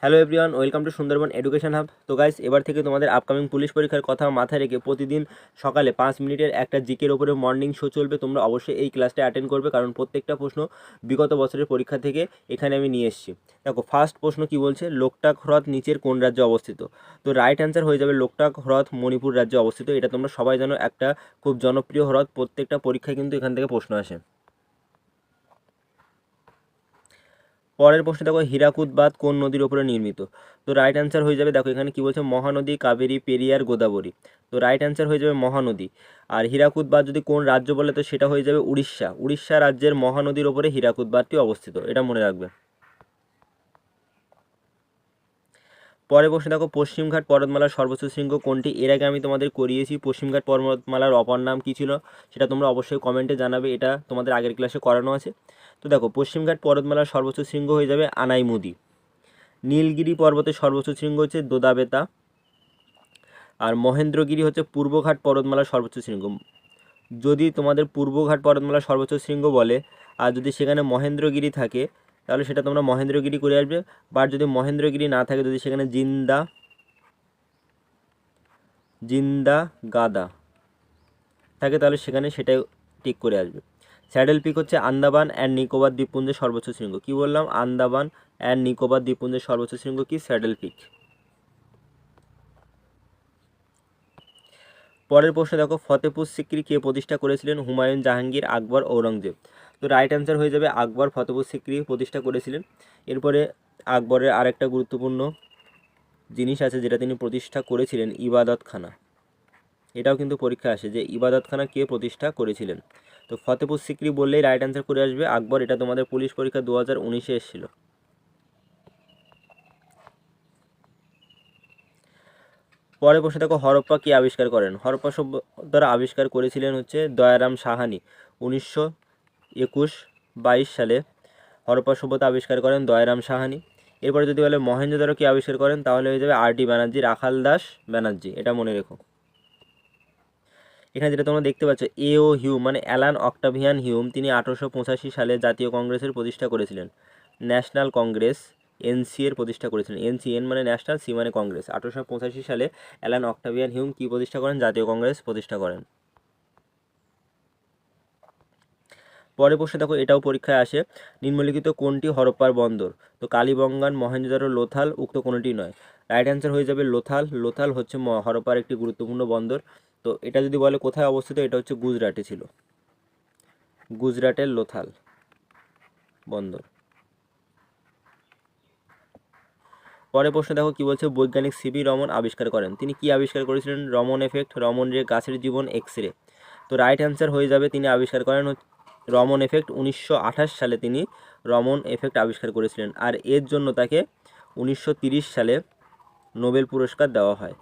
Hello everyone, welcome to Sundarban education hub. তো guys, এবার থেকে তোমাদের আপকামিং পুলিশ পরীক্ষার কথা মাথায় রেখে প্রতিদিন সকালে 5 মিনিটের একটা জিকের ওপরে মর্নিং শো চলবে। তোমরা অবশ্যই এই ক্লাসটা অ্যাটেন্ড করবে, কারণ প্রত্যেকটা প্রশ্ন বিগত বছরের পরীক্ষা থেকে এখানে আমি নিয়ে এসেছি। দেখো, ফার্স্ট প্রশ্ন কি বলছে, লোকটাক হ্রদ নিচের কোন রাজ্যে অবস্থিত? তো রাইট অ্যান্সার হয়ে যাবে লোকটাক হ্রদ মণিপুর রাজ্যে অবস্থিত। এটা তোমরা সবাই জানো, একটা খুব জনপ্রিয় হ্রদ, প্রত্যেকটা পরীক্ষায় কিন্তু এখান থেকে প্রশ্ন আসে। পরের প্রশ্নে দেখো, হীরাকুদ বাঁধ কোন নদীর ওপরে নির্মিত? তো রাইট অ্যান্সার হয়ে যাবে, দেখো এখানে কি বলছে, মহানদী, কাবেরী, পেরিয়ার, গোদাবরী। তো রাইট অ্যান্সার হয়ে যাবে মহানদী। আর হীরাকুদ বাঁধ যদি কোন রাজ্য বলে, তো সেটা হয়ে যাবে উড়িষ্যা। উড়িষ্যা রাজ্যের মহানদীর ওপরে হীরাকুদ বাঁধটি অবস্থিত, এটা মনে রাখবে। পরের প্রশ্নে দেখো, পশ্চিমঘাট পর্বতমালার সর্বোচ্চ শৃঙ্গ কোনটি? এর আগে আমি তোমাদের করিয়েছি পশ্চিমঘাট পর্বতমালার অপর নাম কী ছিল, সেটা তোমরা অবশ্যই কমেন্টে জানাবে, এটা তোমাদের আগের ক্লাসে করানো আছে। তো দেখো, পশ্চিমঘাট পর্বতমালার সর্বোচ্চ শৃঙ্গ হয়ে যাবে আনাইমুদি। নীলগিরি পর্বতের সর্বোচ্চ শৃঙ্গ হচ্ছে দোদাবেতা। আর মহেন্দ্রগিরি হচ্ছে পূর্বঘাট পর্বতমালার সর্বোচ্চ শৃঙ্গ। যদি তোমাদের পূর্বঘাট পর্বতমালার সর্বোচ্চ শৃঙ্গ বলে, আর যদি সেখানে মহেন্দ্রগিরি থাকে, তাহলে সেটা তোমরা মহেন্দ্রগিরি করে আসবে। বা যদি মহেন্দ্রগিরি না থাকে, যদি সেখানে জিন্দা গাদা থাকে, তাহলে সেখানে সেটাই টিক করে আসবে। স্যাডেল পিক হচ্ছে আন্দামান অ্যান্ড নিকোবর দ্বীপপুঞ্জের সর্বোচ্চ শৃঙ্গ। কি বললাম? আন্দামান অ্যান্ড নিকোবর দ্বীপপুঞ্জের সর্বোচ্চ শৃঙ্গ কি? Saddle peak. পরের প্রশ্নে দেখো, ফতেপুর সিক্রি কে প্রতিষ্ঠা করেছিলেন? হুমায়ুন, জাহাঙ্গীর, আকবর, ঔরঙ্গজেব। তো রাইট অ্যান্সার হয়ে যাবে আকবর ফতেপুর সিক্রি প্রতিষ্ঠা করেছিলেন। এরপরে আকবরের আরেকটা গুরুত্বপূর্ণ জিনিস আছে যেটা তিনি প্রতিষ্ঠা করেছিলেন, ইবাদতখানা। এটাও কিন্তু পরীক্ষা আসে যে ইবাদতখানা কে প্রতিষ্ঠা করেছিলেন। তো ফতেপুর সিক্রি বললেই রাইট অ্যান্সার করে আসবে আকবর। এটা তোমাদের পুলিশ পরীক্ষা 2019-এ এসেছিল। পরের প্রশ্নে দেখো, হরপ্পা কে আবিষ্কার করেন? হরপ্পা সভ্যতার আবিষ্কার করেছিলেন হচ্ছে দয়ারাম সাহানি। 1921-22 সালে হরপ্পা সভ্যতা আবিষ্কার করেন দয়ারাম সাহানি। এরপরে যদি বলে মহেঞ্জোদারো কে আবিষ্কার করেন, তাহলে হয়ে যাবে আর.ডি. ব্যানার্জি, রাখাল দাস ব্যানার্জি। এটা মনে রেখো। এখানে যেটা তোমরা দেখতে পাচ্ছ, এ.ও. হিউম মানে অ্যালান অক্টাভিয়ান হিউম, তিনি 1885 সালে জাতীয় কংগ্রেসের প্রতিষ্ঠা করেছিলেন। ন্যাশনাল কংগ্রেস, এনসি এর প্রতিষ্ঠা করেছিলেন। এন মানে ন্যাশনাল, সি মানে কংগ্রেস। 1885 সালে অ্যালান অক্টাভিয়ান হিউম কি প্রতিষ্ঠা করেন? জাতীয় কংগ্রেস প্রতিষ্ঠা করেন। পরের প্রশ্নে দেখো, এটাও পরীক্ষায় আসে, নিম্নলিখিত কোনটি হরপ্পার বন্দর? তো কালীবঙ্গান, মহেঞ্জোদারো, লোথাল, উক্ত কোনোটি নয়। রাইট অ্যান্সার হয়ে যাবে লোথাল। লোথাল হচ্ছে হরপ্পার একটি গুরুত্বপূর্ণ বন্দর। তো এটা যদি বলে কোথায় অবস্থিত, এটা হচ্ছে গুজরাটে ছিল, গুজরাটের লোথাল বন্দর। পরের প্রশ্ন দেখো, কি বলছে, বৈজ্ঞানিক সিভি রমন আবিষ্কার করেন। তিনি কি আবিষ্কার করেছিলেন? রমন এফেক্ট, রমন রে, গাছের জীবন, এক্স রে। তো রাইট অ্যান্সার হয়ে যাবে, তিনি আবিষ্কার করেন রমন এফেক্ট। 1928 সালে তিনি রমন এফেক্ট আবিষ্কার করেছিলেন। আর এর জন্য তাকে 1930 সালে নোবেল পুরস্কার দেওয়া হয়।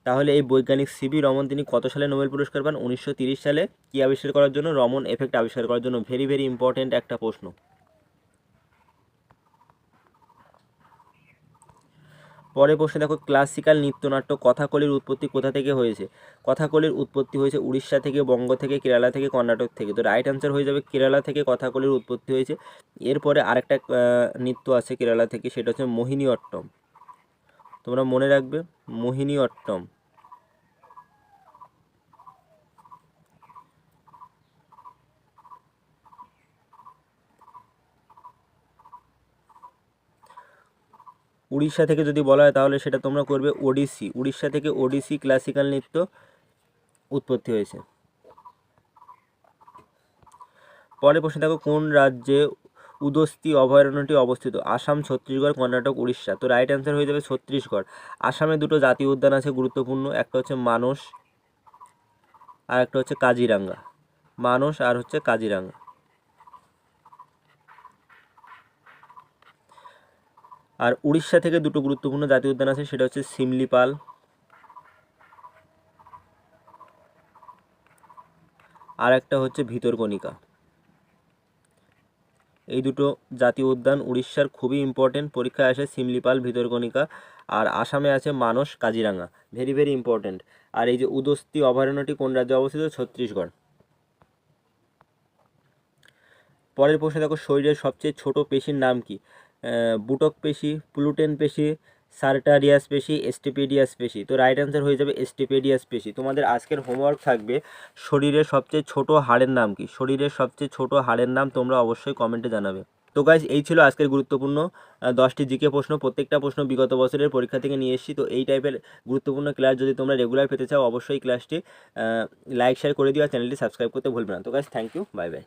তাহলে এই বৈজ্ঞানিক সিভি রমন তিনি কত সালে নোবেল পুরস্কার পান? 1930 সালে। কি আবিষ্কার করার জন্য? রমন এফেক্ট আবিষ্কার করার জন্য। ভেরি ভেরি ইম্পর্টেন্ট একটা প্রশ্ন। পরের প্রশ্নে দেখো, ক্লাসিক্যাল নৃত্যনাট্য কথাকলির উৎপত্তি কোথা থেকে হয়েছে? কথাকলির উৎপত্তি হয়েছে উড়িষ্যা থেকে, বঙ্গ থেকে, কেরালা থেকে, কর্ণাটক থেকে। তো রাইট অ্যান্সার হয়ে যাবে কেরালা থেকে কথাকলির উৎপত্তি হয়েছে। এরপরে আরেকটা নৃত্য আছে কেরালা থেকে, সেটা হচ্ছে মোহিনী অট্টম। তোমরা মনে রাখবে, মোহিনী অট্টম। উড়িষ্যা থেকে যদি বলা হয়, তাহলে সেটা তোমরা করবে ওডিসি। উড়িষ্যা থেকে ওডিসি ক্লাসিক্যাল নৃত্য উৎপত্তি হয়েছে। পরের প্রশ্ন দেখো, কোন রাজ্যে উদস্তি অভয়ারণ্যটি অবস্থিত? আসাম, ছত্তিশগড়, কর্ণাটক, উড়িষ্যা। তো রাইট অ্যান্সার হয়ে যাবে ছত্তিশগড়। আসামে দুটো জাতীয় উদ্যান আছে গুরুত্বপূর্ণ, একটা হচ্ছে মানস আর একটা হচ্ছে কাজিরাঙ্গা। মানস আর হচ্ছে কাজিরাঙ্গা। আর উড়িষ্যা থেকে দুটো গুরুত্বপূর্ণ জাতীয় উদ্যান আছে, সেটা হচ্ছে সিমলিপাল আর একটা হচ্ছে ভিতরকণিকা। এই দুটো জাতীয় উদ্যান উড়িষ্যার খুবই ইম্পর্টেন্ট, পরীক্ষায় আসে সিমলিপাল, ভিতরকণিকা। আর আসামে আছে Manas, Kaziranga. Very very important. আর এই যে উদস্তি অভয়ারণ্যটি কোন রাজ্যে অবস্থিত? ছত্তিশগড়। পরের প্রশ্নে দেখো, শরীরের সবচেয়ে ছোট পেশির নাম কি? বুটক পেশি, প্লুটেন পেশি, সার্টারিয়াস পেশি, স্টেপেডিয়াস পেশি। তো রাইট অ্যান্সার হয়ে যাবে স্টেপেডিয়াস পেশি। তোমাদের আজকের হোমওয়ার্ক থাকবে শরীরের সবচেয়ে ছোট হাড়ের নাম কি? শরীরের সবচেয়ে ছোট হাড়ের নাম তোমরা অবশ্যই কমেন্টে জানাবে। তো গাইজ এই ছিল আজকের গুরুত্বপূর্ণ 10টি জিকে প্রশ্ন। প্রত্যেকটা প্রশ্ন বিগত বছরের পরীক্ষা থেকে নিয়ে এসেছি। তো এই টাইপের গুরুত্বপূর্ণ ক্লাস যদি তোমরা রেগুলার পেতে চাও অবশ্যই ক্লাসটি লাইক শেয়ার করে দিও আর চ্যানেলটি সাবস্ক্রাইব করতে ভুলবে না। তো guys thank you, bye by.